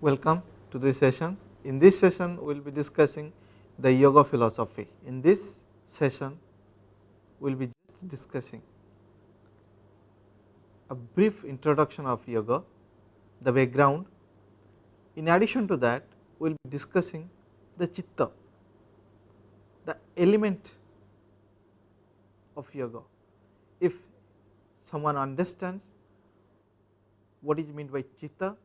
Welcome to this session. In this session we will be discussing the yoga philosophy. In this session we will be just discussing a brief introduction of yoga, the background. In addition to that we will be discussing the Citta, the element of yoga. If someone understands what is meant by Citta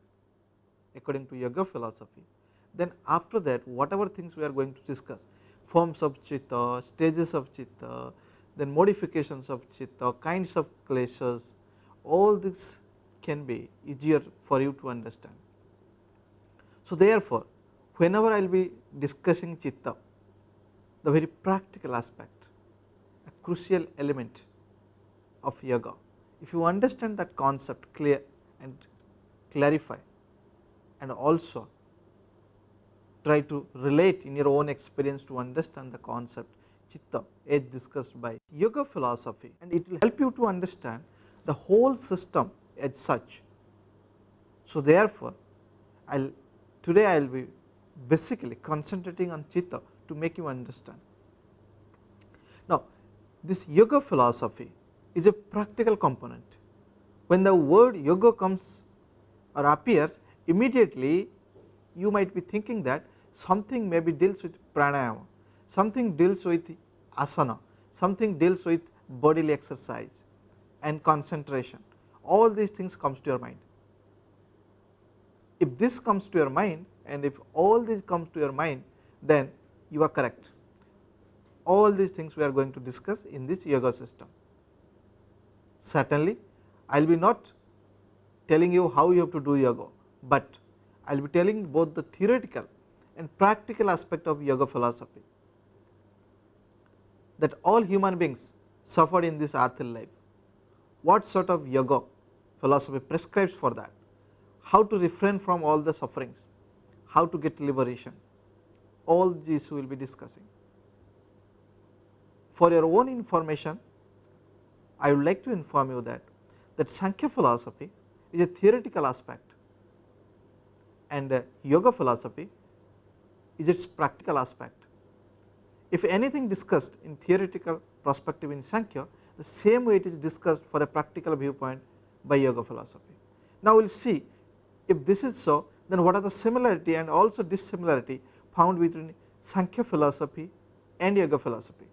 according to yoga philosophy, then after that whatever things we are going to discuss, forms of Citta, stages of Citta, then modifications of Citta, kinds of kleshas, all this can be easier for you to understand. So therefore, whenever I will be discussing Citta, the very practical aspect, a crucial element of yoga, if you understand that concept clear and clarify, and also try to relate in your own experience to understand the concept Citta as discussed by yoga philosophy, and it will help you to understand the whole system as such. So therefore, today I will be basically concentrating on Citta to make you understand. Now this yoga philosophy is a practical component. When the word yoga comes or appears, immediately you might be thinking that something maybe deals with pranayama, something deals with asana, something deals with bodily exercise and concentration. All these things comes to your mind. If this comes to your mind, and if all this comes to your mind, then you are correct. All these things we are going to discuss in this yoga system. Certainly I will be not telling you how you have to do yoga, but I will be telling both the theoretical and practical aspect of yoga philosophy, that all human beings suffered in this earthly life, what sort of yoga philosophy prescribes for that, how to refrain from all the sufferings, how to get liberation, all these we will be discussing. For your own information, I would like to inform you that Sankhya philosophy is a theoretical aspect, and yoga philosophy is its practical aspect. If anything discussed in theoretical perspective in Sankhya, the same way it is discussed for a practical viewpoint by yoga philosophy. Now we will see if this is so, then what are the similarity and also dissimilarity found between Sankhya philosophy and yoga philosophy.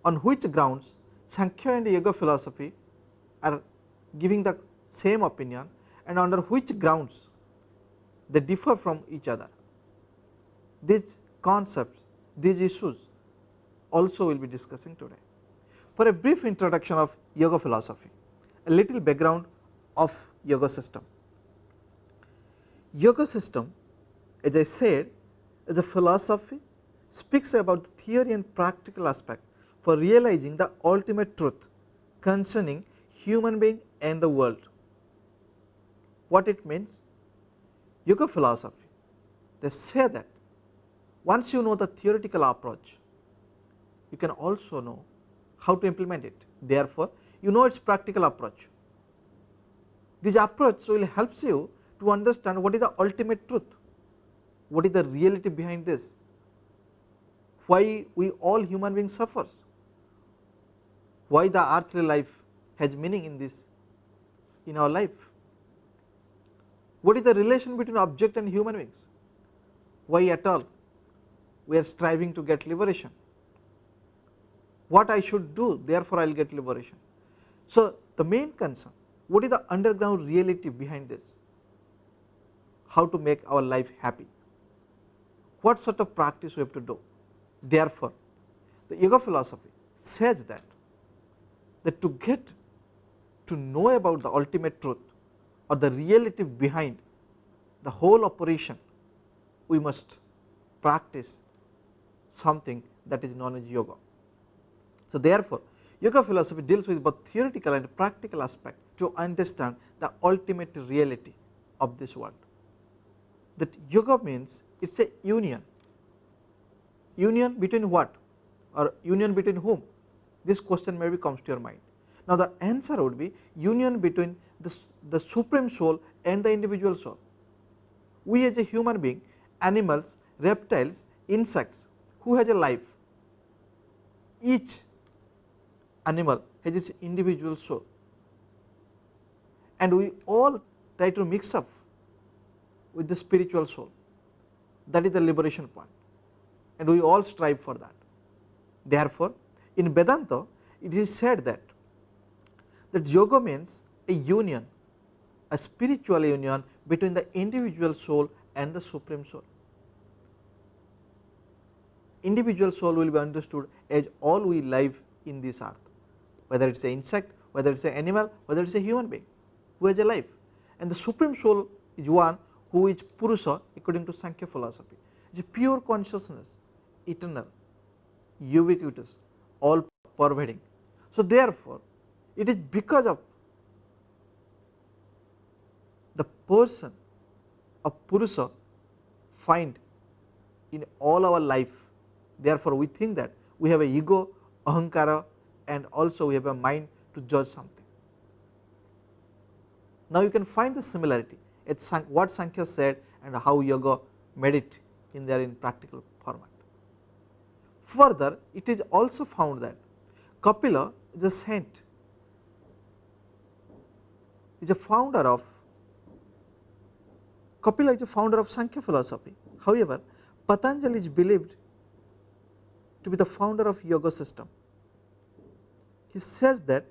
On which grounds Sankhya and yoga philosophy are giving the same opinion, and under which grounds they differ from each other. These concepts, these issues also we will be discussing today. For a brief introduction of yoga philosophy, a little background of yoga system. Yoga system, as I said, as a philosophy, speaks about the theory and practical aspect for realizing the ultimate truth concerning human being and the world. What it means? Yoga philosophy, they say that once you know the theoretical approach, you can also know how to implement it. Therefore, you know its practical approach. This approach will help you to understand what is the ultimate truth, what is the reality behind this, why we all human beings suffers, why the earthly life has meaning in our life, what is the relation between object and human beings, why at all we are striving to get liberation, what I should do, therefore I will get liberation. So the main concern, what is the underground reality behind this, how to make our life happy, what sort of practice we have to do. Therefore the yoga philosophy says that to get to know about the ultimate truth or the reality behind the whole operation, we must practice something that is known as yoga. So therefore yoga philosophy deals with both theoretical and practical aspect to understand the ultimate reality of this world. That yoga means it is a union between what, or union between whom, this question maybe comes to your mind. Now the answer would be union between the supreme soul and the individual soul. we as a human being, animals, reptiles, insects who has a life, each animal has its individual soul, and we all try to mix up with the spiritual soul. That is the liberation point, and we all strive for that. Therefore, in Vedanta it is said that yoga means a union, a spiritual union between the individual soul and the supreme soul. Individual soul will be understood as all we live in this earth, whether it is an insect, whether it is an animal, whether it is a human being who has a life, and the supreme soul is one who is Purusha according to Sankhya philosophy. It is pure consciousness, eternal, ubiquitous, all pervading. So therefore, it is because of the person of Purusha find in all our life. Therefore, we think that we have a ego, ahankara, and also we have a mind to judge something. Now you can find the similarity at what Sankhya said and how yoga made it in their in practical format. Further, it is also found that Kapila is a saint, is a founder of Kapila is a founder of Sankhya philosophy. However, Patanjali is believed to be the founder of yoga system. He says that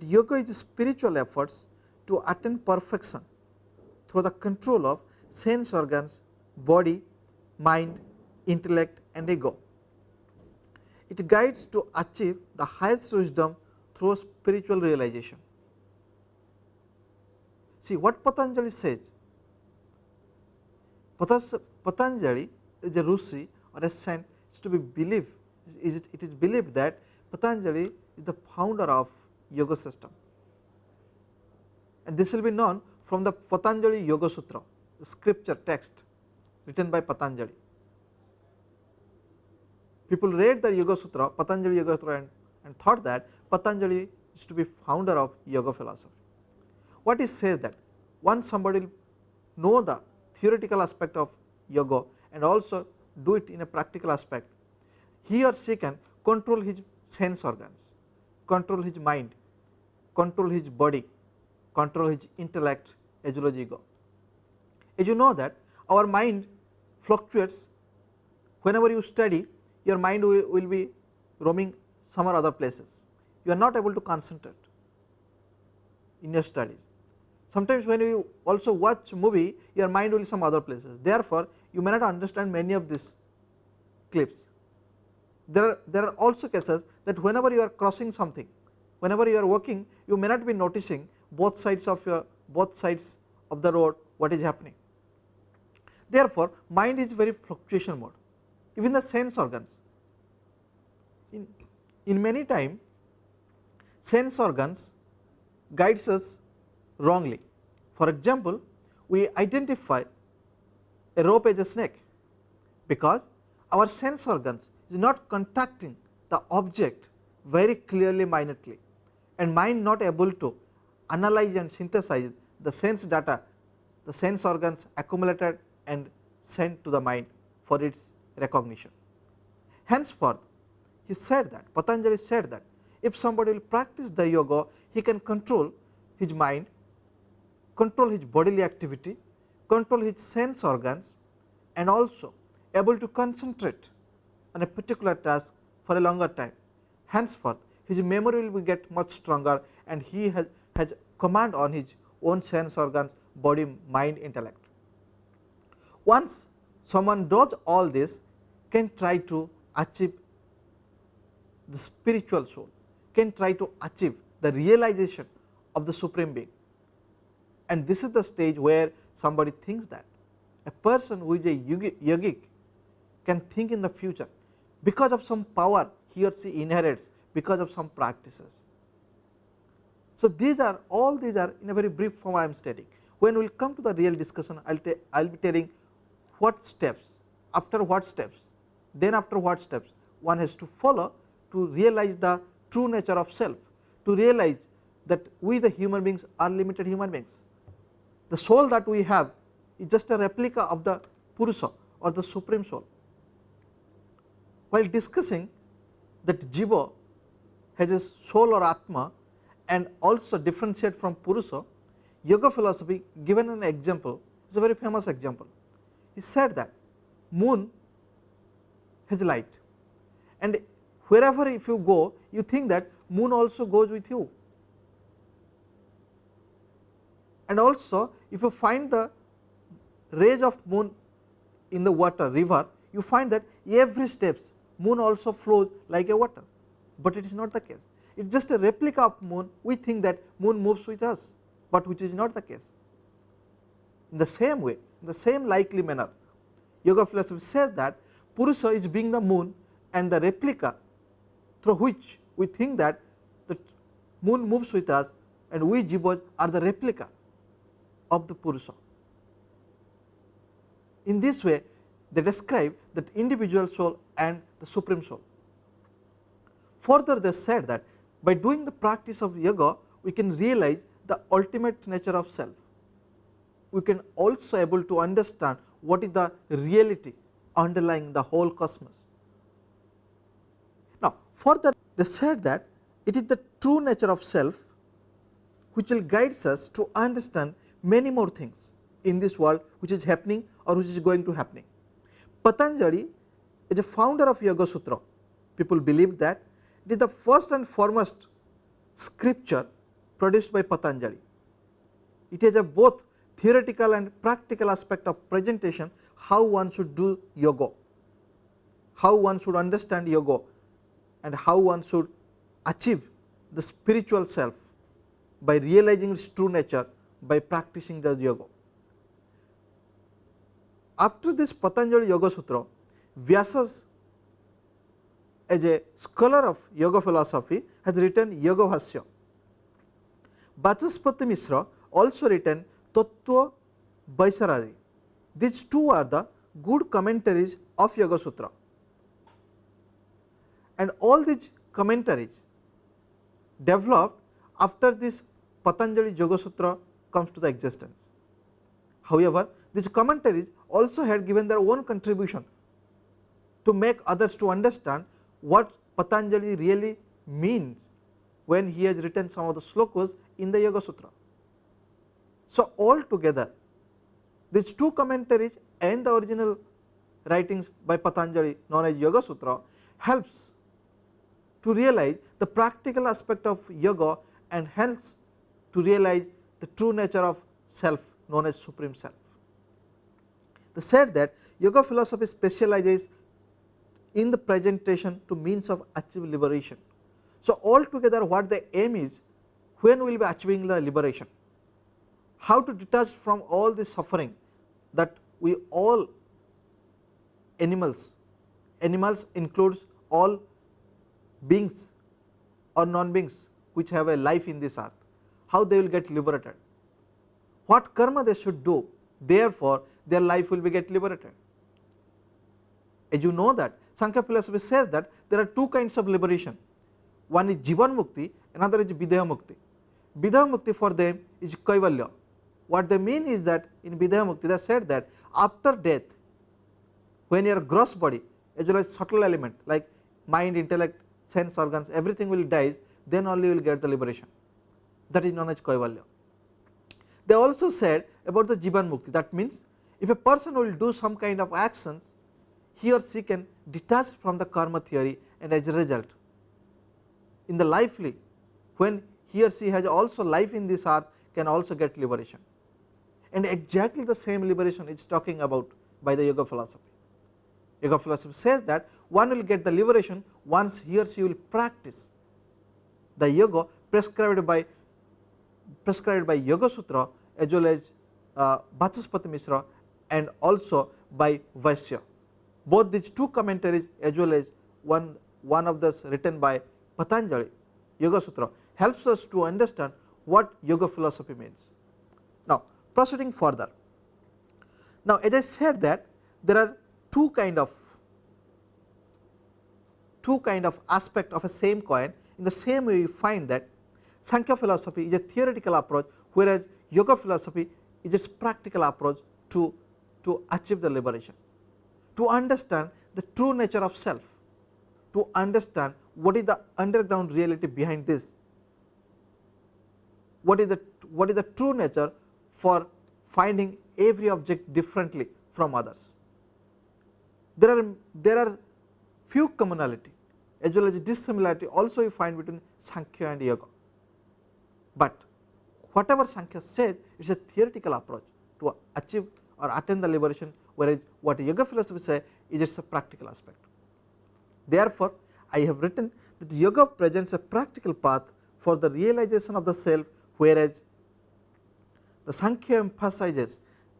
yoga is spiritual efforts to attain perfection through the control of sense organs, body, mind, intellect and ego. It guides to achieve the highest wisdom through spiritual realization. See what Patanjali says. Patanjali is a Rishi or a saint, is to be believed. It is believed that Patanjali is the founder of yoga system, and this will be known from the Patanjali Yoga Sutra, the scripture text written by Patanjali. People read the Yoga Sutra, Patanjali Yoga Sutra, and thought that Patanjali is to be founder of yoga philosophy. What he says that once somebody will know the theoretical aspect of yoga and also do it in a practical aspect, he or she can control his sense organs, control his mind, control his body, control his intellect as well as ego. As you know that our mind fluctuates. Whenever you study, your mind will be roaming some or other places. You are not able to concentrate in your studies. Sometimes when you also watch movie, your mind will be some other places. Therefore, you may not understand many of these clips. There are also cases that whenever you are crossing something, whenever you are walking, you may not be noticing both sides of the road what is happening. Therefore, mind is very fluctuation mode. Even the sense organs, in many time sense organs guides us wrongly. For example, we identify a rope as a snake because our sense organs is not contacting the object very clearly, minutely, and mind not able to analyze and synthesize the sense data, the sense organs accumulated and sent to the mind for its recognition. Henceforth, he said that Patanjali said that if somebody will practice the yoga, he can control his mind, control his bodily activity, control his sense organs, and also able to concentrate on a particular task for a longer time. Henceforth, his memory will get much stronger and he has command on his own sense organs, body, mind, intellect. Once someone does all this, can try to achieve the spiritual soul, can try to achieve the realization of the supreme being. And this is the stage where somebody thinks that a person who is a yogic can think in the future because of some power he or she inherits because of some practices. So all these are in a very brief form I am stating. When we will come to the real discussion, I will be telling what steps, after what steps, then after what steps one has to follow to realize the true nature of self, to realize that we the human beings are limited human beings. The soul that we have is just a replica of the Purusha or the Supreme Soul. While discussing that Jiva has a soul or Atma and also differentiate from Purusha, yoga philosophy given an example is a very famous example. He said that moon has light, and wherever if you go, you think that moon also goes with you, and also if you find the rays of moon in the water river, you find that every steps moon also flows like a water, but it is not the case. It is just a replica of moon. We think that moon moves with us, but which is not the case. In the same way, in the same likely manner, yoga philosophy says that Purusha is being the moon and the replica through which we think that the moon moves with us, and we jivas are the replica of the Purusha. In this way, they describe the individual soul and the supreme soul. Further, they said that by doing the practice of yoga, we can realize the ultimate nature of self. We can also able to understand what is the reality underlying the whole cosmos. Now, further they said that it is the true nature of self which will guide us to understand many more things in this world which is happening or which is going to happening. Patanjali is a founder of Yoga Sutra. People believe that it is the first and foremost scripture produced by Patanjali. It has a both theoretical and practical aspect of presentation, how one should do yoga, how one should understand yoga, and how one should achieve the spiritual self by realizing its true nature by practicing the yoga. After this Patanjali Yoga Sutra, Vyasa, as a scholar of yoga philosophy, has written Yoga Bhashya. Vachaspati Mishra also written Tattva Vaisaradi. These two are the good commentaries of Yoga Sutra, and all these commentaries developed after this Patanjali Yoga Sutra comes to the existence. However, these commentaries also had given their own contribution to make others to understand what Patanjali really means when he has written some of the slokas in the Yoga Sutra. So, altogether these two commentaries and the original writings by Patanjali known as Yoga Sutra helps to realize the practical aspect of yoga and helps to realize the true nature of self known as Supreme Self. They said that yoga philosophy specializes in the presentation to means of achieving liberation. So, altogether what the aim is, when we will be achieving the liberation, how to detach from all the suffering that we all animals includes all beings or non-beings which have a life in this earth, how they will get liberated, what karma they should do, therefore their life will be get liberated. As you know that Sankhya philosophy says that there are two kinds of liberation, one is Jivan Mukti, another is Videha Mukti. Videha Mukti for them is Kaivalya. What they mean is that in Videha Mukti they said that after death, when your gross body as well as subtle element like mind, intellect, sense organs, everything will die, then only you will get the liberation. That is known as Kaivalya. They also said about the Jivan Mukti, that means if a person will do some kind of actions, he or she can detach from the karma theory, and as a result in the lively, when he or she has also life in this earth, can also get liberation. And exactly the same liberation is talking about by the yoga philosophy. Yoga philosophy says that one will get the liberation once he or she will practice the yoga prescribed by Yoga Sutra as well as Vachaspati Mishra and also by Vaisya. Both these two commentaries as well as one of those written by Patanjali Yoga Sutra helps us to understand what yoga philosophy means. Now, proceeding further. Now, as I said that there are two kind of aspect of a same coin. In the same way, you find that Sankhya philosophy is a theoretical approach, whereas yoga philosophy is its practical approach to achieve the liberation, to understand the true nature of self, to understand what is the underground reality behind this, what is the true nature for finding every object differently from others. There are few commonality as well as dissimilarity also you find between Sankhya and Yoga, but whatever Sankhya says, it is a theoretical approach to achieve or attain the liberation, whereas what Yoga philosophy says is it is a practical aspect. Therefore, I have written that Yoga presents a practical path for the realization of the self, whereas the Sankhya emphasizes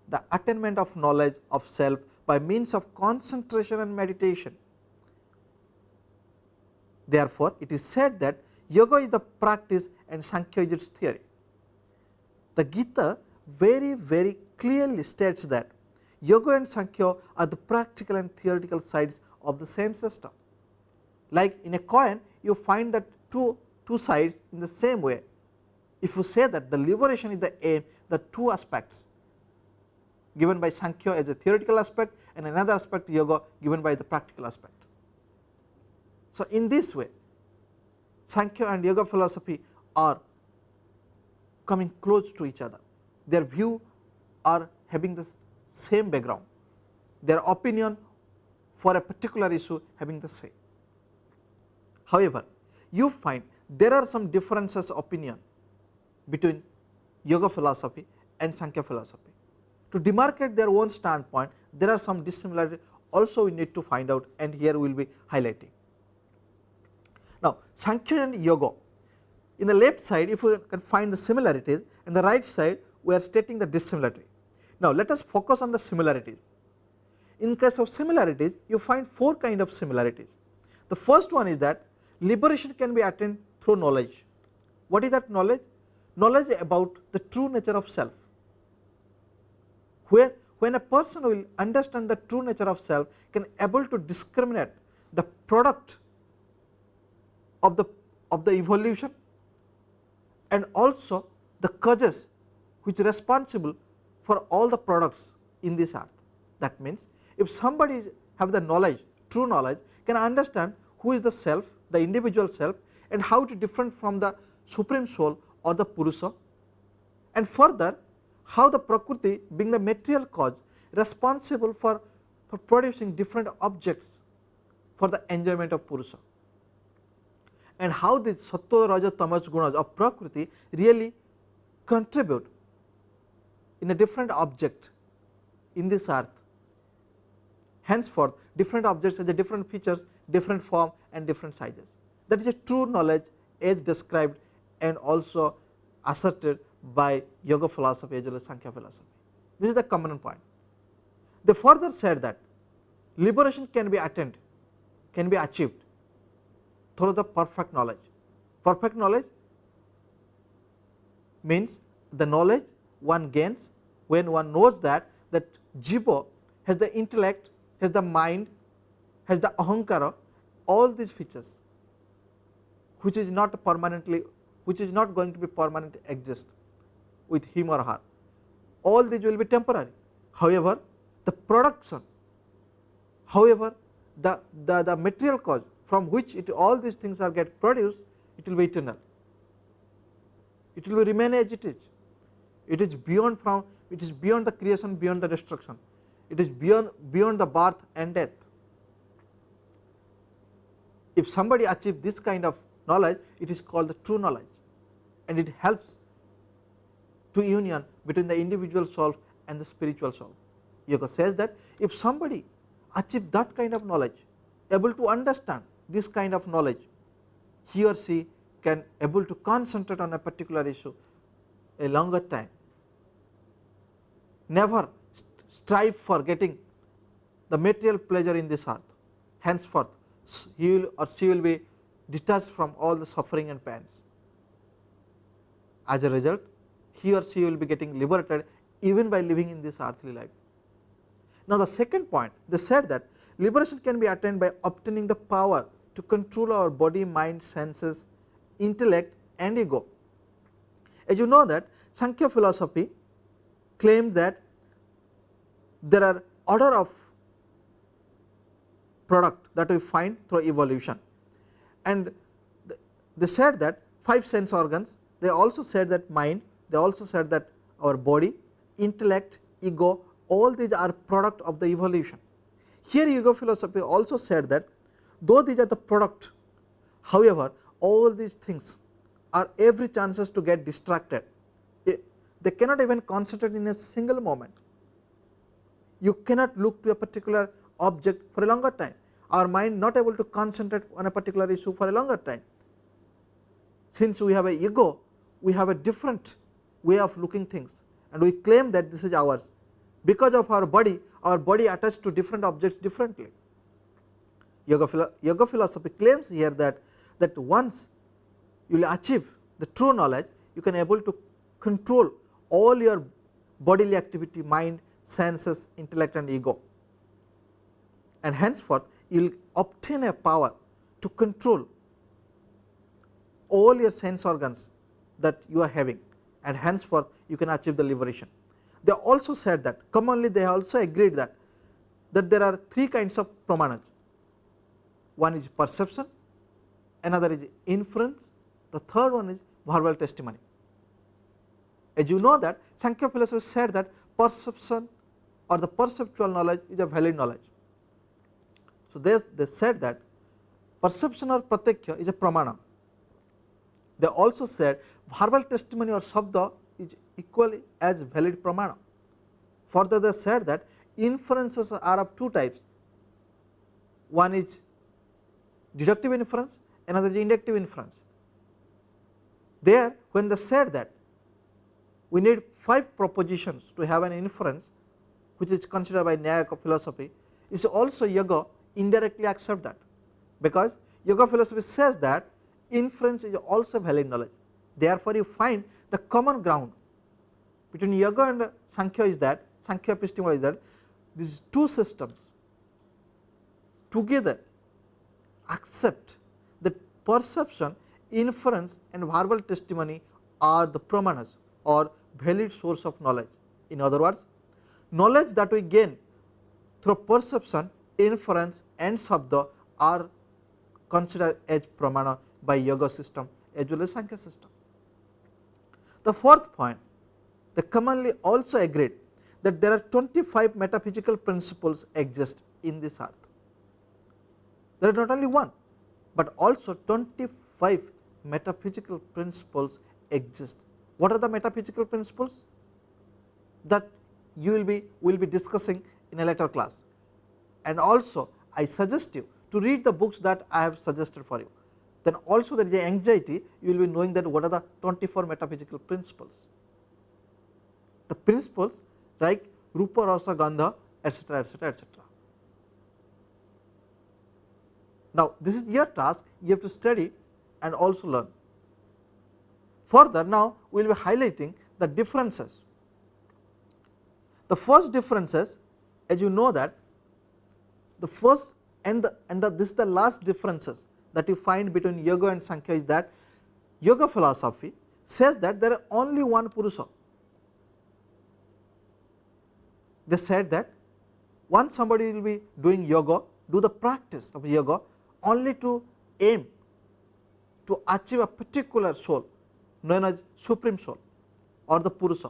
the attainment of knowledge of self by means of concentration and meditation. Therefore, it is said that Yoga is the practice and Sankhya is its theory. The Gita very clearly states that Yoga and Sankhya are the practical and theoretical sides of the same system. Like in a coin, you find that two sides in the same way. If you say that the liberation is the aim, the two aspects given by Sankhya as a theoretical aspect and another aspect Yoga given by the practical aspect. So, in this way Sankhya and Yoga philosophy are coming close to each other, their view are having the same background, their opinion for a particular issue having the same. However, you find there are some differences of opinion between Yoga philosophy and Sankhya philosophy. To demarcate their own standpoint, there are some dissimilarities also we need to find out, and here we will be highlighting. Now, Sankhya and Yoga, in the left side if we can find the similarities, and the right side we are stating the dissimilarity. Now, let us focus on the similarities. In case of similarities, you find four kind of similarities. The first one is that liberation can be attained through knowledge. What is that knowledge? Knowledge about the true nature of self. When a person will understand the true nature of self, can able to discriminate the product of the evolution and also the causes which is responsible for all the products in this earth. That means, if somebody have the knowledge, true knowledge, can understand who is the self, the individual self, and how it is different from the supreme soul or the Purusha, and further how the Prakriti being the material cause responsible for producing different objects for the enjoyment of Purusha, and how the Sattva, Raja, Tamas gunas of Prakriti really contribute in a different object in this earth. Henceforth, different objects have the different features, different form and different sizes. That is a true knowledge as described and also asserted by Yoga philosophy as well as Sankhya philosophy. This is the common point. They further said that liberation can be attained, can be achieved through the perfect knowledge. Perfect knowledge means the knowledge one gains when one knows that Jiva has the intellect, has the mind, has the ahankara, all these features which is not permanently, which is not going to be permanently exist with him or her. All these will be temporary. However, the production, however, the material cause from which all these things are get produced, it will be eternal. It will remain as it is. It is beyond the creation, beyond the destruction. It is beyond the birth and death. If somebody achieves this kind of knowledge, it is called the true knowledge, and it helps to union between the individual soul and the spiritual soul. Yoga says that if somebody achieves that kind of knowledge, able to understand this kind of knowledge, he or she can able to concentrate on a particular issue a longer time, never strive for getting the material pleasure in this earth. Henceforth, he will or she will be detached from all the suffering and pains. As a result, he or she will be getting liberated even by living in this earthly life. Now, the second point, they said that liberation can be attained by obtaining the power to control our body, mind, senses, intellect and ego. As you know that Sankhya philosophy claimed that there are order of product that we find through evolution. And they said that 5 sense organs, they also said that mind, they also said that our body, intellect, ego, all these are product of the evolution. Here ego philosophy also said that though these are the product, however, all these things are every chances to get distracted. They cannot even concentrate in a single moment. You cannot look to a particular object for a longer time. Our mind not able to concentrate on a particular issue for a longer time. Since we have a ego, we have a different way of looking things, and we claim that this is ours. Because of our body attached to different objects differently. Yoga philosophy claims here that once you will achieve the true knowledge, you can able to control all your bodily activity, mind, senses, intellect and ego, and henceforth you will obtain a power to control all your sense organs that you are having, and henceforth you can achieve the liberation. They also said that commonly they also agreed that there are 3 kinds of pramanas. One is perception, another is inference, the third one is verbal testimony. As you know that Sankhya philosophy said that perception or the perceptual knowledge is a valid knowledge. So they said that perception or pratyekya is a pramana. They also said verbal testimony or shabda is equally as valid pramana. Further they said that inferences are of 2 types. One is deductive inference, another is inductive inference. There when they said that we need 5 propositions to have an inference, which is considered by Nyaya philosophy, is also yoga indirectly accept that, because yoga philosophy says that inference is also valid knowledge. Therefore you find the common ground between yoga and Sankhya is that, Sankhya epistemology is that these 2 systems together accept that perception, inference and verbal testimony are the pramanas or valid source of knowledge. In other words, knowledge that we gain through perception, inference and shabda are considered as pramana by yoga system as well as Sankhya system. The 4th point, they commonly also agreed that there are 25 metaphysical principles exist in this earth. There is not only one, but also 25 metaphysical principles exist. What are the metaphysical principles? That you will be discussing in a later class, and also I suggest you to read the books that I have suggested for you. Then also there is an anxiety, you will be knowing that what are the 24 metaphysical principles. The principles like Rupa, Rasa, Gandha, etc., etc., etc. Now this is your task, you have to study and also learn. Further, now we will be highlighting the differences. The first differences, as you know that the first and this is the last differences that you find between yoga and Sankhya is that yoga philosophy says that there is only one Purusha. They said that once somebody will be doing yoga, do the practice of yoga only to aim to achieve a particular soul known as supreme soul or the Purusha.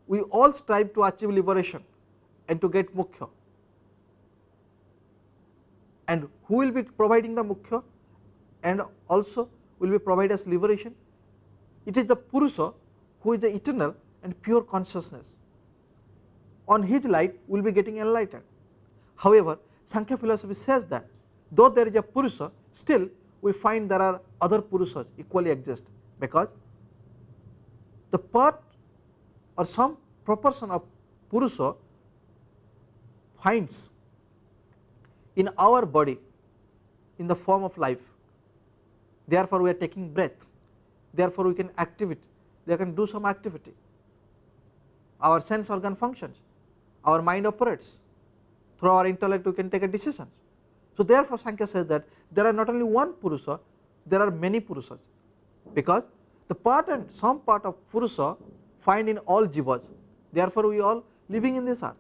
We all strive to achieve liberation and to get mukhya. And who will be providing the mukhya and also will be provide us liberation? It is the Purusha who is the eternal and pure consciousness. On his light we will be getting enlightened. However, Sankhya philosophy says that though there is a Purusha, still we find there are other Purushas equally exist, because the part or some proportion of Purusha finds in our body in the form of life. Therefore we are taking breath, therefore we can activate, they can do some activity. Our sense organ functions, our mind operates, through our intellect we can take a decision. So therefore Sankhya says that there are not only one Purusha, there are many Purushas, because the part and some part of Purusha find in all jivas. Therefore we all living in this earth.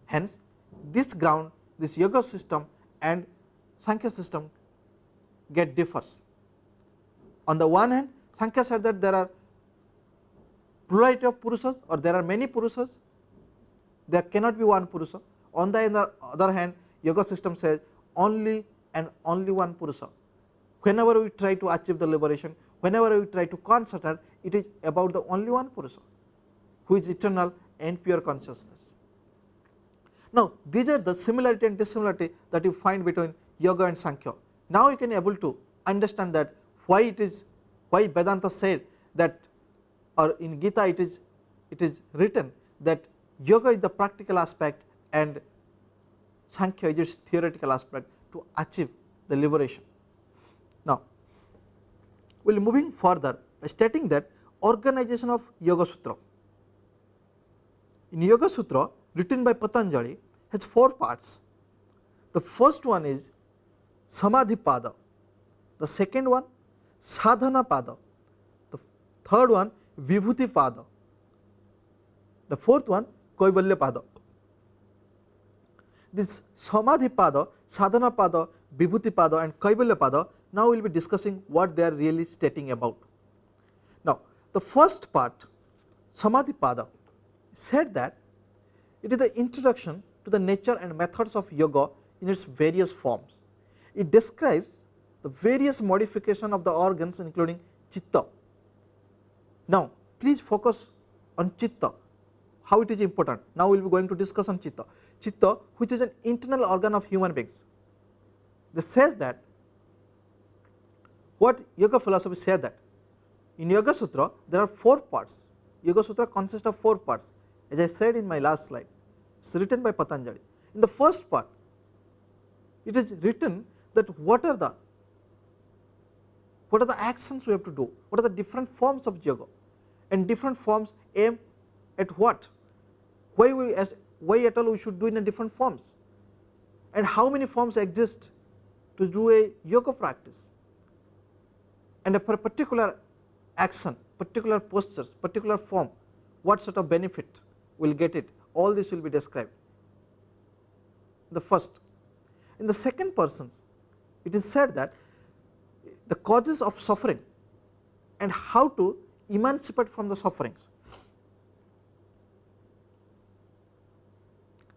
Hence, this ground, this yoga system and Sankhya system get differs. On the one hand, Sankhya said that there are plurality of Purusas or there are many Purusas, there cannot be one Purusa. On the other hand, yoga system says only and only one Purusa. Whenever we try to achieve the liberation, whenever we try to concentrate, it is about the only one Purusa, who is eternal and pure consciousness. Now, these are the similarity and dissimilarity that you find between yoga and Sankhya. Now you can able to understand that why Vedanta said that, or in Gita it is written that yoga is the practical aspect and Sankhya is its theoretical aspect to achieve the liberation. Now, we will moving further by stating that organization of Yoga Sutra. In Yoga Sutra written by Patanjali has 4 parts. The first one is Samadhi Pada, the second one Sadhana Pada, the third one Vibhuti Pada, the fourth one Kaivalya Pada. This Samadhi Pada, Sadhana Pada, Vibhuti Pada and Kaivalya Pada, now we will be discussing what they are really stating about. Now, the first part Samadhi Pada said that it is the introduction to the nature and methods of yoga in its various forms. It describes the various modification of the organs including Citta. Now, please focus on Citta, how it is important. Now, we will be going to discuss on Citta. Citta, which is an internal organ of human beings. This says that what yoga philosophy says that in Yoga Sutra there are 4 parts. Yoga Sutra consists of 4 parts, as I said in my last slide. It is written by Patanjali. In the first part, it is written that what are the actions we have to do, what are the different forms of yoga, and different forms aim at what, why at all we should do in a different forms, and how many forms exist to do a yoga practice, and for a particular action, particular postures, particular form, what sort of benefit will get it, all this will be described. The first. In the second persons, it is said that the causes of suffering and how to emancipate from the sufferings.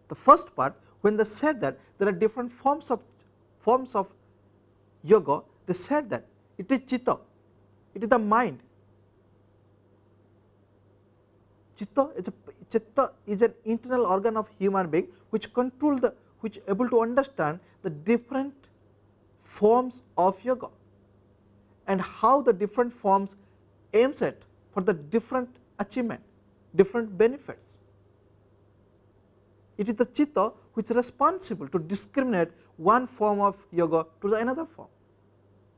The first part, when they said that there are different forms of yoga, they said that it is Citta, it is the mind. Citta is an internal organ of human being which able to understand the different forms of yoga and how the different forms aims at for the different achievement, different benefits. It is the Citta which is responsible to discriminate one form of yoga to the another form,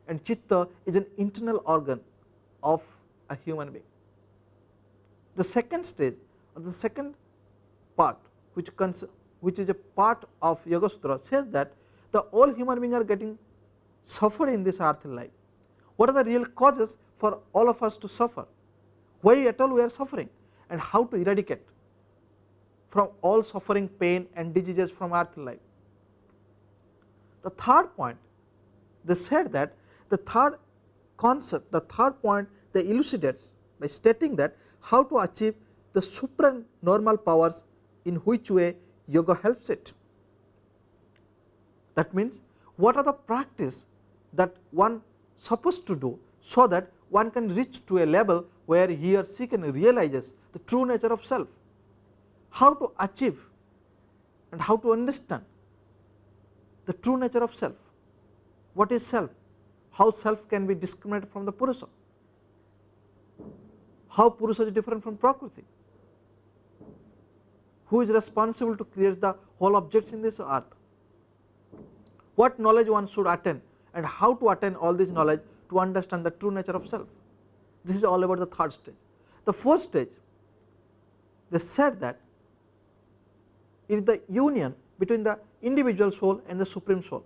and Citta is an internal organ of a human being. The second stage or the second part which is a part of Yoga Sutra says that the all human beings are getting suffered in this earthly life. What are the real causes for all of us to suffer? Why at all we are suffering, and how to eradicate from all suffering, pain and diseases from earthly life. The third point, they said that the third concept, the third point they elucidates by stating that how to achieve the supranormal powers, in which way yoga helps it. That means what are the practice that one supposed to do so that one can reach to a level where he or she can realizes the true nature of self. How to achieve and how to understand the true nature of self. What is self? How self can be discriminated from the Purusa? How Purusa is different from Prakriti? Who is responsible to create the whole objects in this earth? What knowledge one should attain, and how to attain all this knowledge to understand the true nature of self. This is all about the third stage. The fourth stage, they said that it is the union between the individual soul and the supreme soul.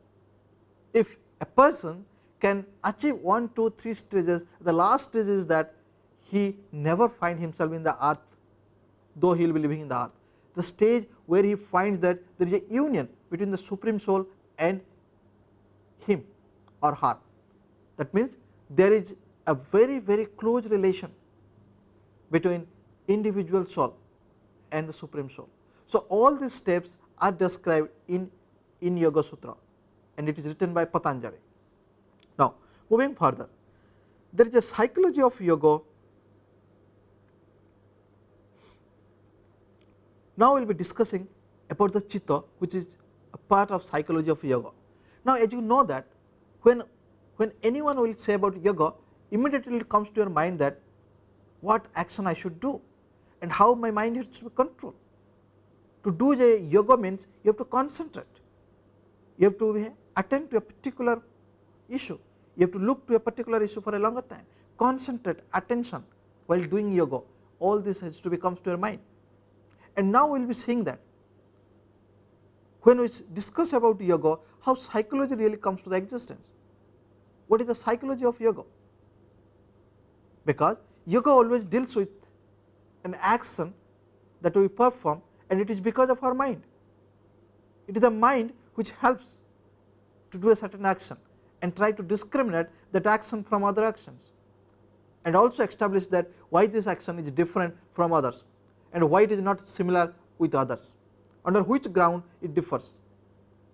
If a person can achieve 1, 2, 3 stages, the last stage is that he never find himself in the earth though he will be living in the earth. The stage where he finds that there is a union between the supreme soul and him or her. That means there is a very close relation between individual soul and the supreme soul. So all these steps are described in Yoga Sutra, and it is written by Patanjali. Now moving further, there is a psychology of yoga. Now we will be discussing about the Citta, which is a part of psychology of yoga. Now as you know that when anyone will say about yoga, immediately it comes to your mind that what action I should do and how my mind has to be controlled. To do the yoga means you have to concentrate, you have to attend to a particular issue, you have to look to a particular issue for a longer time, concentrate attention while doing yoga. All this has to be comes to your mind. And now we will be seeing that when we discuss about yoga, how psychology really comes to the existence. What is the psychology of yoga? Because yoga always deals with an action that we perform, and it is because of our mind. It is the mind which helps to do a certain action and try to discriminate that action from other actions, and also establish that why this action is different from others and why it is not similar with others, under which ground it differs,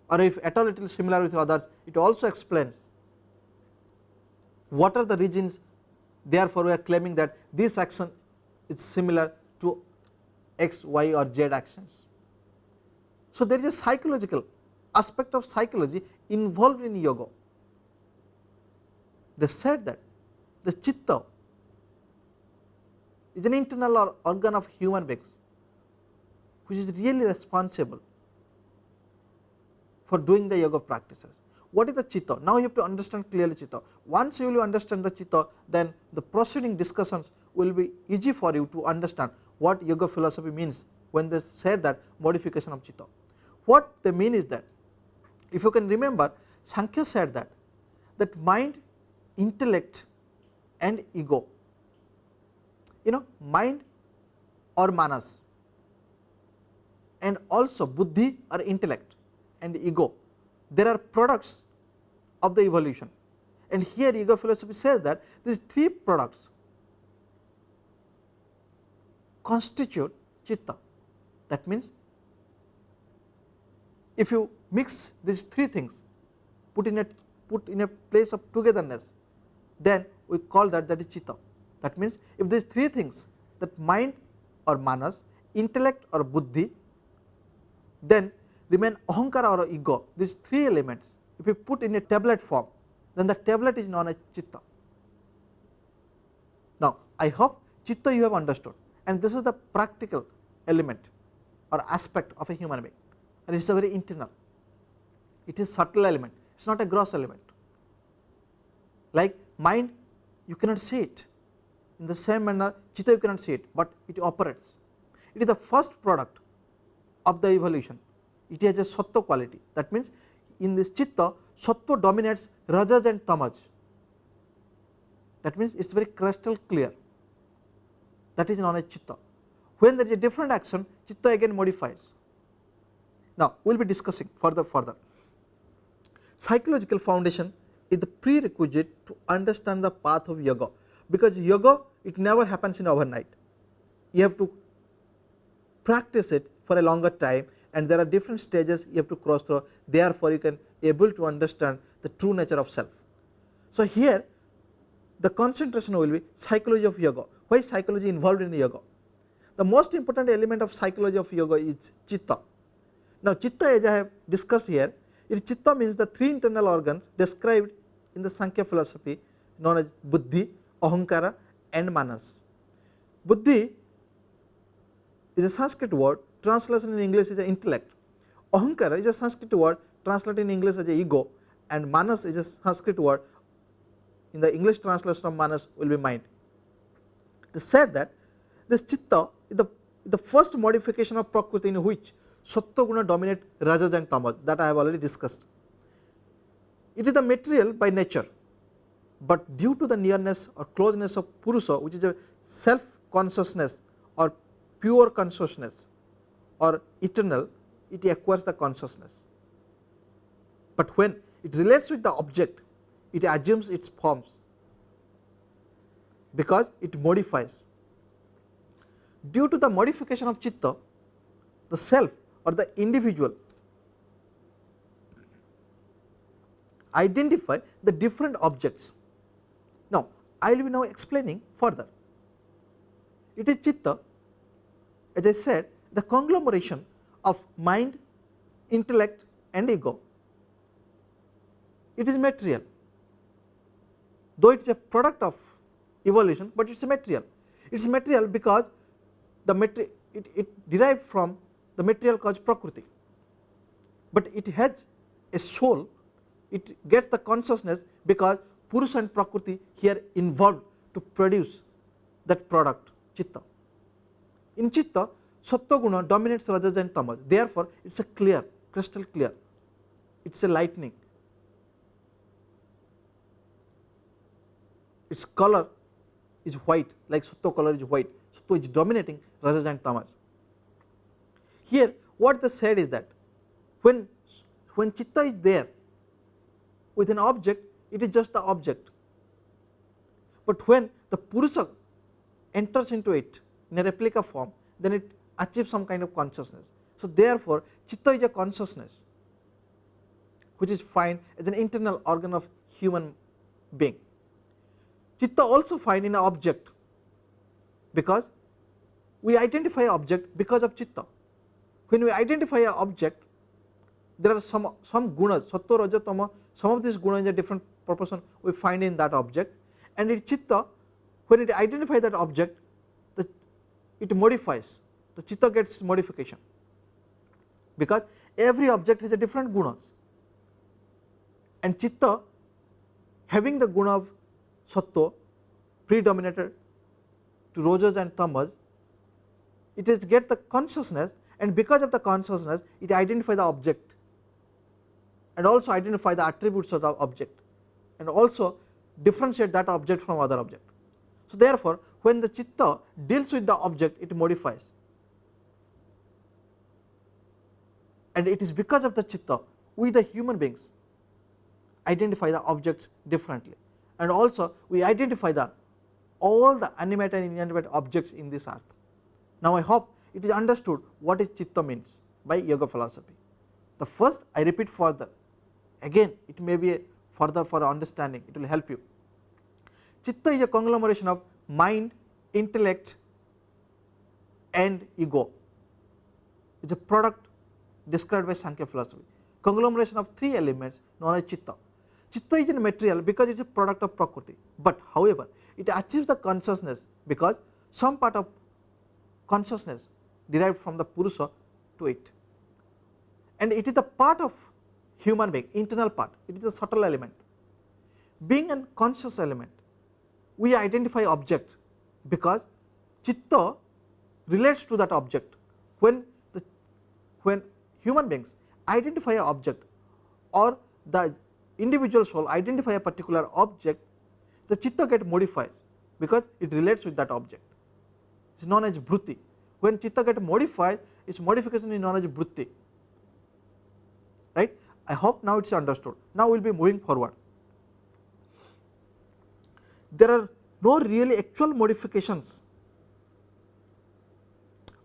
or if at all it is similar with others, it also explains what are the reasons. Therefore we are claiming that this action is similar to X, Y or Z actions. So there is a psychological aspect of psychology involved in yoga. They said that the Citta is an internal organ of human beings which is really responsible for doing the yoga practices. What is the Citta? Now you have to understand clearly Citta. Once you will understand the Citta, then the proceeding discussions will be easy for you to understand what yoga philosophy means when they say that modification of Citta. What they mean is that, if you can remember, Sankhya said that mind, intellect and ego, mind or manas, and also buddhi or intellect and ego, there are products of the evolution. And here yoga philosophy says that these three products constitute Citta. That means if you mix these three things, put in a place of togetherness, then we call that is Citta. That means if these three things, that mind or manas, intellect or buddhi, then remain ahankara or ego, these three elements, if you put in a tablet form, then the tablet is known as Citta. Now I hope Citta you have understood, and this is the practical element or aspect of a human being, and it is a very internal, it is subtle element, it is not a gross element. Like mind, you cannot see it, in the same manner Citta you cannot see it, but it operates. It is the first product of the evolution. It has a sattva quality. That means in this Citta, sattva dominates rajas and tamas. That means it is very crystal clear. That is known as Citta. When there is a different action, Citta again modifies. Now we will be discussing further. Psychological foundation is the prerequisite to understand the path of yoga, because yoga, it never happens in overnight. You have to practice it for a longer time, and there are different stages you have to cross through, therefore you can able to understand the true nature of self. So here the concentration will be psychology of yoga. Why psychology involved in yoga? The most important element of psychology of yoga is Citta. Now Citta, as I have discussed here, Citta means the three internal organs described in the Sankhya philosophy known as buddhi, ahankara and manas. Buddhi is a Sanskrit word, translation in English is intellect. Ahankara is a Sanskrit word, translated in English as ego, and manas is a Sanskrit word, in the English translation of manas will be mind. They said that this Citta is the first modification of Prakriti in which Sattva guna dominate rajas and tamas, that I have already discussed. It is the material by nature, but due to the nearness or closeness of Purusa, which is a self consciousness or pure consciousness or eternal, it acquires the consciousness. But when it relates with the object, it assumes its forms because it modifies. Due to the modification of Citta, the self or the individual identify the different objects. Now, I will be now explaining further. It is Citta, as I said, the conglomeration of mind, intellect and ego. It is material, though it is a product of evolution, but it is a material. It is material because the it derived from the material cause Prakriti, but it has a soul, it gets the consciousness because Purusha and Prakriti here involved to produce that product Citta. In Citta, Sattva Guna dominates Rajas and Tamas, therefore it is a clear, crystal clear, it is a lightning, its color is white, like Sattva color is white, Sattva is dominating Rajas and Tamas. Here what they said is that when Citta is there with an object, it is just the object, but when the Purusha enters into it in a replica form, then it achieves some kind of consciousness. So therefore Citta is a consciousness which is found as an internal organ of human being. Citta also found in an object because we identify an object because of Citta. When we identify an object, there are some gunas, Sattva, Raja, Tama, some of these gunas in a different proportion we find in that object, and in Citta, when it identifies that object, it modifies, the Citta gets modification because every object has a different gunas, and Citta having the guna of Sattva predominated to Rajas and Tamas, it is get the consciousness, and because of the consciousness it identifies the object and also identify the attributes of the object and also differentiate that object from other object. So therefore when the Citta deals with the object, it modifies, and it is because of the Citta we the human beings identify the objects differently, and also we identify all the animate and inanimate objects in this earth. Now I hope it is understood what is Citta means by yoga philosophy. The first I repeat further, again it may be further for understanding, it will help you. Citta is a conglomeration of mind, intellect and ego. It is a product described by Sankhya philosophy, conglomeration of three elements known as Citta. Citta is a material because it is a product of Prakriti, but however it achieves the consciousness because some part of consciousness derived from the Purusha to it, and it is the part of human being, internal part, it is a subtle element. Being a conscious element, we identify objects because Citta relates to that object. When human beings identify an object or the individual soul identify a particular object, the Citta get modifies because it relates with that object. It is known as Vritti. When Citta get modified, its modification is known as Vritti, right. I hope now it is understood. Now we will be moving forward. There are no really actual modifications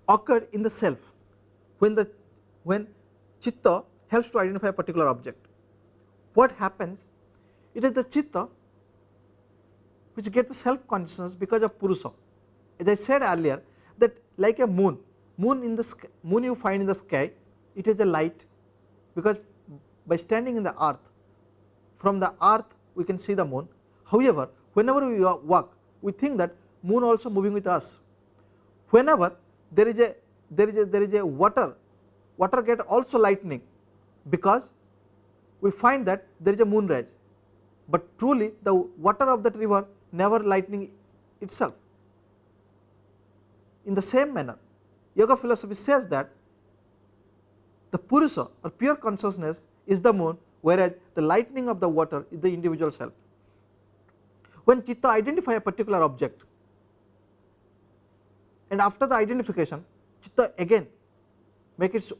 occurred in the self when Citta helps to identify a particular object. What happens? It is the Citta which gets the self consciousness because of Purusha. As I said earlier, that like a moon in the sky, moon you find in the sky, it is a light because by standing in the earth, from the earth we can see the moon. However, whenever we walk, we think that moon also moving with us. Whenever there is a water get also lightning because we find that there is a moon rise, but truly the water of that river never lightning itself. In the same manner, yoga philosophy says that the Purusha or pure consciousness is the moon, whereas the lightning of the water is the individual self. When Citta identify a particular object, and after the identification Citta again make its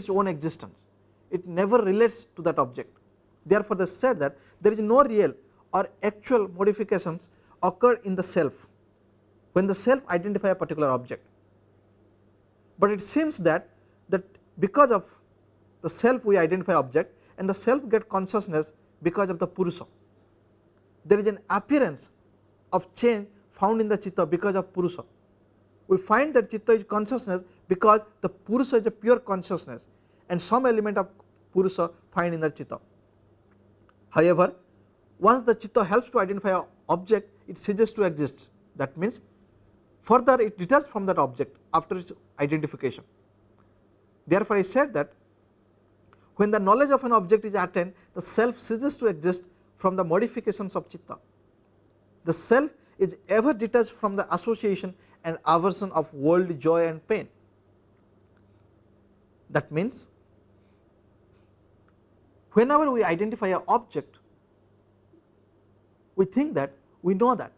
own existence, it never relates to that object. Therefore, they said that there is no real or actual modifications occur in the self when the self identify a particular object, but it seems that because of the self we identify object and the self get consciousness because of the Purusha. There is an appearance of change found in the Citta because of Purusha. We find that Citta is consciousness because the Purusha is a pure consciousness and some element of Purusha find in the Citta. However, once the Citta helps to identify an object, it ceases to exist. That means further it detaches from that object after its identification. Therefore, I said that when the knowledge of an object is attained, the self ceases to exist from the modifications of Citta. The self is ever detached from the association and aversion of worldly joy and pain. That means whenever we identify an object, we think that we know that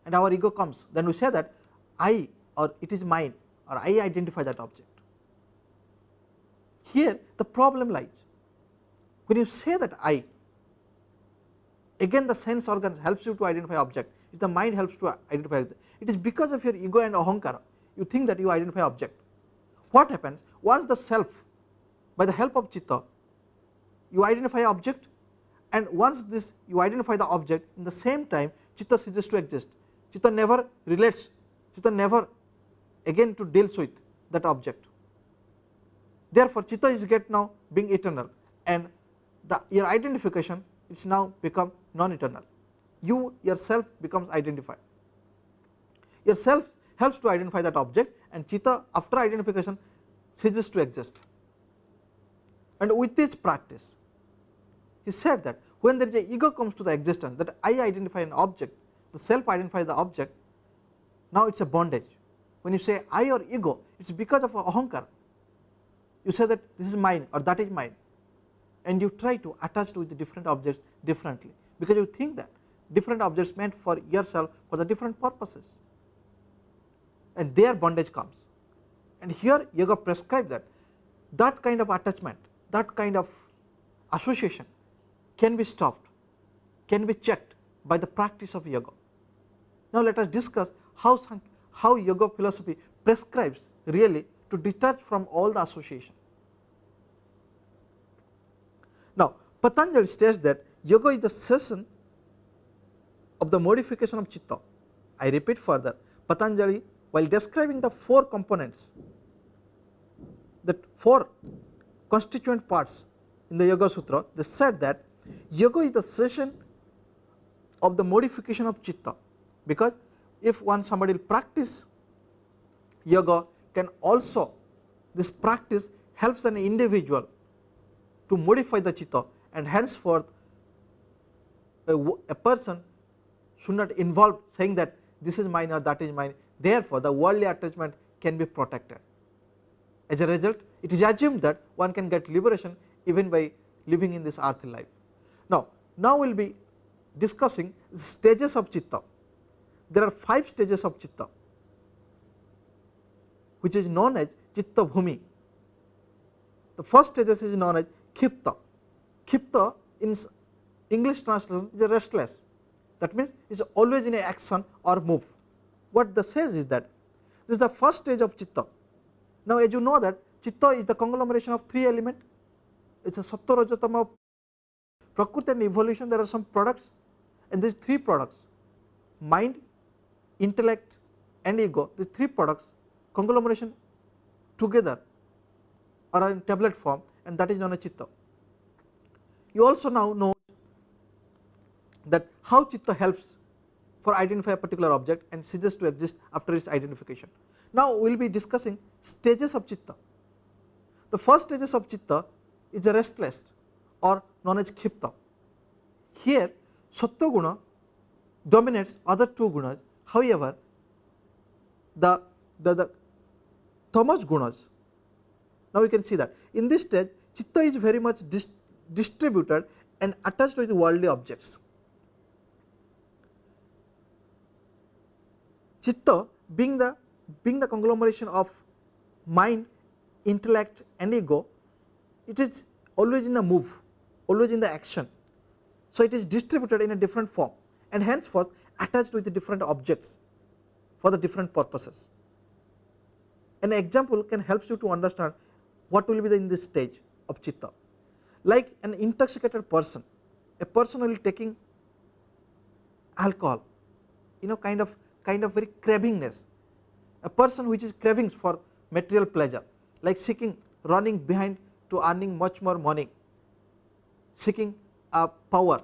and our ego comes, then we say that I or it is mine or I identify that object. Here the problem lies. When you say that I, again the sense organ helps you to identify object, if the mind helps to identify it, it is because of your ego and ahankara you think that you identify object. What happens once the self, by the help of Citta, you identify object, and once this you identify the object, in the same time Citta ceases to exist. Citta never relates, Citta never again to deals with that object. Therefore, Citta is get now being eternal, and your identification is now become non-eternal. You yourself becomes identified. Yourself helps to identify that object, and Citta after identification ceases to exist. And with this practice, he said that when there is a ego comes to the existence, that I identify an object, the self identifies the object, now it is a bondage. When you say I or ego, it is because of ahankara. You say that this is mine or that is mine, and you try to attach to the different objects differently, because you think that different objects meant for yourself for the different purposes, and there bondage comes. And here yoga prescribes that kind of attachment, that kind of association can be stopped, can be checked by the practice of yoga. Now let us discuss how yoga philosophy prescribes really to detach from all the association. Now Patanjali states that yoga is the cessation of the modification of Citta. I repeat further, Patanjali, while describing the four components, the four constituent parts in the Yoga Sutra, they said that yoga is the cessation of the modification of Citta, because if somebody will practice yoga, can also this practice helps an individual to modify the Citta, and henceforth a person should not involve saying that this is mine or that is mine. Therefore, the worldly attachment can be protected. As a result, it is assumed that one can get liberation even by living in this earthly life. Now we will be discussing the stages of Citta. There are 5 stages of Citta, which is known as Citta Bhumi. The first stage is known as Kshipta. Kshipta in English translation is restless. That means it is always in a action or move. What this says is that this is the first stage of Citta. Now as you know that Citta is the conglomeration of 3 elements. It is a Sattva, Raja, Tama, Prakriti and evolution. There are some products, and these 3 products, mind, intellect and ego, these 3 products conglomeration together are in tablet form, and that is known as Citta. You also now know that how Citta helps for identify a particular object and ceases to exist after its identification. Now we will be discussing stages of Citta. The first stages of Citta is a restless or known as Kshipta. Here Sattva guna dominates other 2 gunas. However, the tamas gunas, now you can see that in this stage Citta is very much distributed and attached with worldly objects. Citta being the conglomeration of mind, intellect and ego, it is always in the move, always in the action. So, it is distributed in a different form and henceforth attached with the different objects for the different purposes. An example can help you to understand what will be in this stage of Citta. Like an intoxicated person, a person will be taking alcohol, kind of very cravingness, a person which is cravings for material pleasure, like seeking, running behind to earning much more money, seeking power,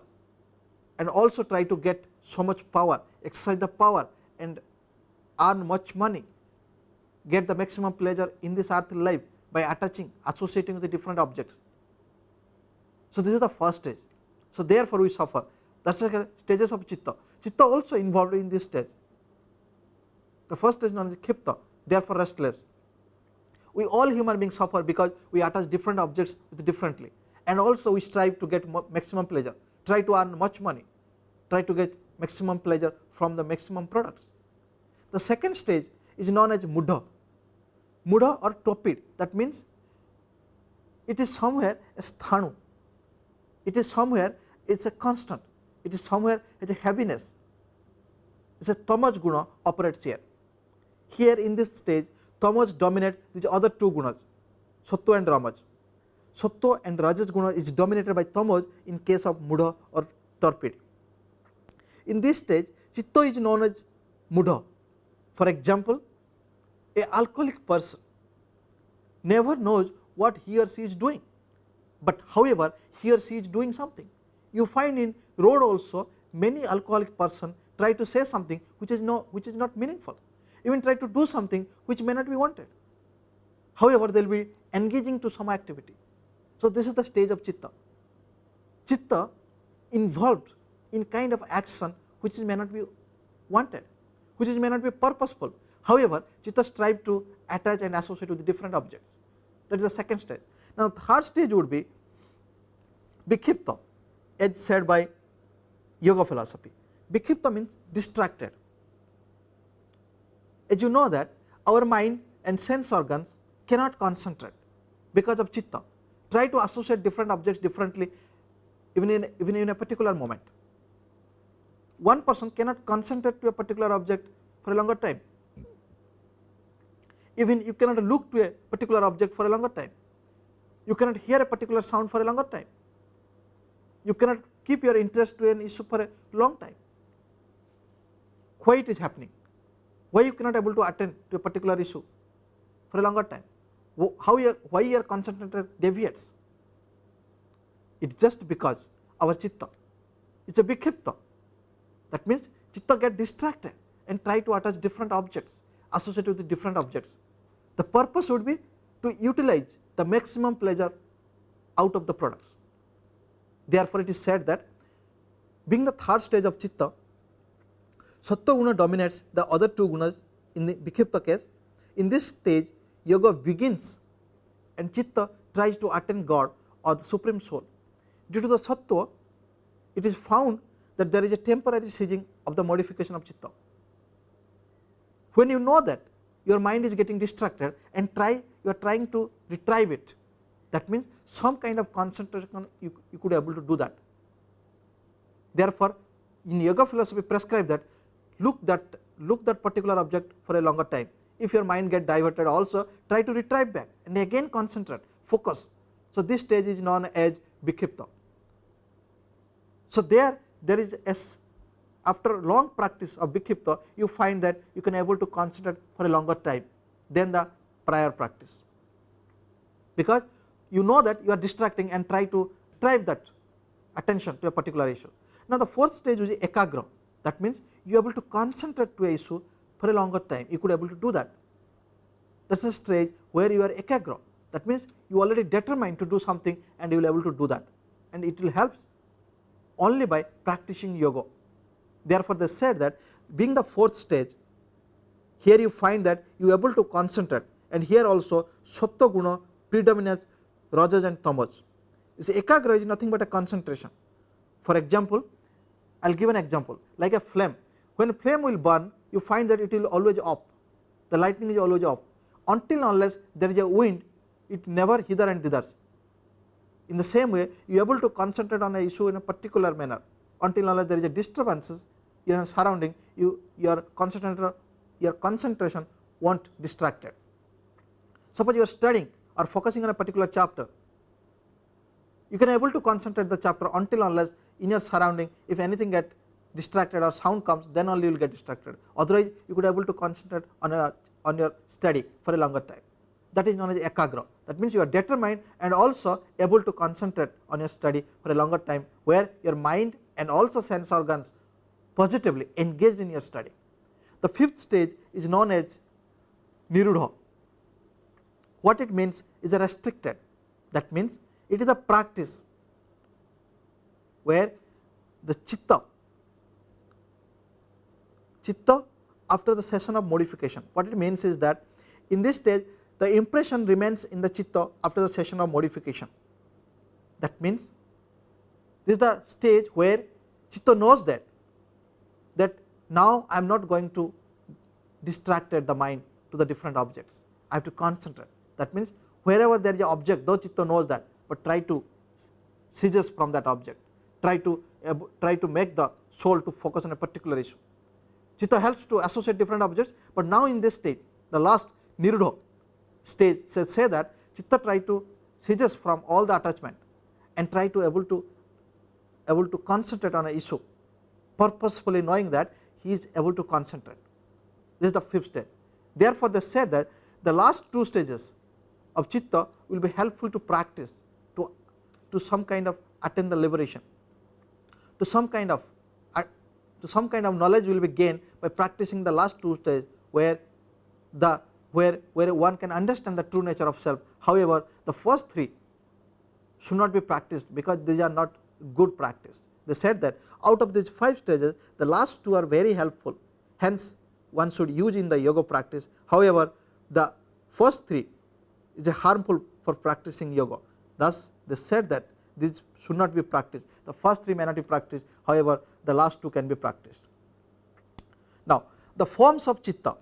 and also try to get so much power, exercise the power and earn much money, get the maximum pleasure in this earthly life by attaching, associating with the different objects. So, this is the first stage. So, therefore, we suffer. That is the stages of Citta. Citta also involved in this stage. The first stage known as Kshipta, therefore restless. We all human beings suffer because we attach different objects with differently, and also we strive to get maximum pleasure, try to earn much money, try to get maximum pleasure from the maximum products. The second stage is known as Mudha. Mudha or topid, that means it is somewhere a sthanu, it is somewhere it is a constant, it is somewhere it is a heaviness, it is a tamas guna operates here. Here in this stage tamas dominate these other two gunas, sattva and rajas. Sattva and rajas guna is dominated by tamas in case of Mudha or torpid. In this stage Citta is known as Mudha. For example, a alcoholic person never knows what he or she is doing, but however he or she is doing something. You find in road also many alcoholic person try to say something which is not meaningful, even try to do something which may not be wanted, however they will be engaging to some activity. So, this is the stage of Citta. Citta involved in kind of action which may not be wanted, which may not be purposeful, however Citta strive to attach and associate with different objects. That is the second stage. Now, the third stage would be Vikshipta, as said by yoga philosophy. Vikshipta means distracted. As you know that our mind and sense organs cannot concentrate because of Citta, try to associate different objects differently even in a particular moment. One person cannot concentrate to a particular object for a longer time, even you cannot look to a particular object for a longer time, you cannot hear a particular sound for a longer time, you cannot keep your interest to an issue for a long time. Why it is happening? Why you cannot able to attend to a particular issue for a longer time? Why your concentration deviates? It is just because our Citta, it is a Vikshipta. That means Citta get distracted and try to attach different objects, associate with the different objects. The purpose would be to utilize the maximum pleasure out of the products. Therefore, it is said that being the third stage of Citta, Sattva guna dominates the other two gunas in the Vikshipta case. In this stage yoga begins and Citta tries to attain God or the supreme soul. Due to the Sattva, it is found that there is a temporary ceasing of the modification of Citta. When you know that your mind is getting distracted and you are trying to retrieve it, that means some kind of concentration you could able to do that. Therefore, in yoga philosophy prescribe that look that particular object for a longer time. If your mind get diverted, also try to retrieve back and again concentrate, focus. So, this stage is known as Vikshipta. So, there is after long practice of Vikshipta, you find that you can able to concentrate for a longer time than the prior practice, because you know that you are distracting and try to drive that attention to a particular issue. Now, the fourth stage is Ekagra. That means you are able to concentrate to a issue for a longer time, you could able to do that. That is a stage where you are Ekagra. That means you already determined to do something and you will able to do that, and it will help only by practicing yoga. Therefore, they said that being the fourth stage, here you find that you are able to concentrate, and here also Sattva guna predominates rajas and tamas. This Ekagra is nothing but a concentration. For example, I will give an example like a flame. When a flame will burn, you find that it will always up, the lightning is always up, until unless there is a wind it never hither and thither. In the same way you are able to concentrate on a issue in a particular manner until unless there is a disturbances in your surrounding, your concentration won't distracted. Suppose you are studying or focusing on a particular chapter, you can able to concentrate the chapter until unless in your surrounding if anything get distracted or sound comes, then only you will get distracted, otherwise you could able to concentrate on your study for a longer time. That is known as ekagra. That means you are determined and also able to concentrate on your study for a longer time, where your mind and also sense organs positively engaged in your study. The fifth stage is known as nirudha. What it means is a restricted, that means it is a practice where the chitta after the session of modification. What it means is that in this stage the impression remains in the chitta after the session of modification. That means this is the stage where chitta knows that now I am not going to distracted the mind to the different objects, I have to concentrate. That means wherever there is an object, though chitta knows that, but try to cease from that object, try to make the soul to focus on a particular issue. Chitta helps to associate different objects, but now in this stage, the last nirudha stage say that chitta try to cease from all the attachment and try to able to concentrate on an issue, purposefully knowing that he is able to concentrate. This is the fifth stage. Therefore they said that the last two stages of chitta will be helpful to practice to some kind of attain the liberation, to some kind of knowledge will be gained by practicing the last two stages, where one can understand the true nature of self. However, the first three should not be practiced because these are not good practice. They said that out of these 5 stages the last 2 are very helpful, hence one should use in the yoga practice. However, the first 3 is harmful for practicing yoga, thus they said that these should not be practiced. The first 3 may not be practiced, however the last 2 can be practiced. Now the forms of chitta,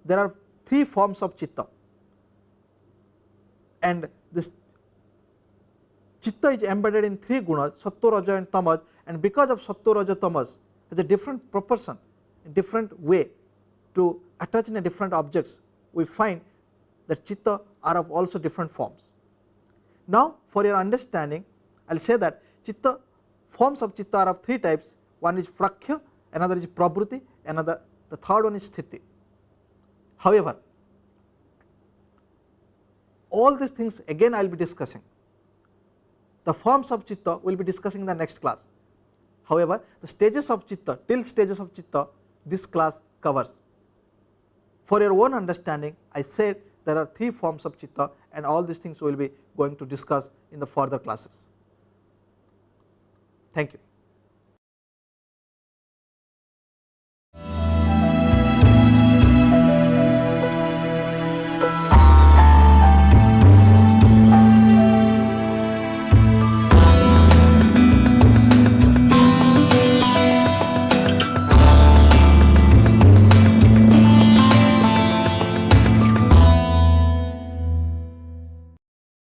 there are 3 forms of chitta, and this chitta is embedded in 3 gunas, sattva, raja and tamas, and because of sattva, raja, tamas has a different proportion, a different way to attach in a different objects, we find that chitta are of also different forms. Now for your understanding I will say that chitta, forms of chitta are of 3 types, one is prakhya, another is pravruti, the third one is sthiti. However, all these things again I will be discussing. The forms of chitta we will be discussing in the next class. However, the stages of chitta, till stages of chitta, this class covers. For your own understanding, I said there are 3 forms of chitta, and all these things we will be going to discuss in the further classes. Thank you.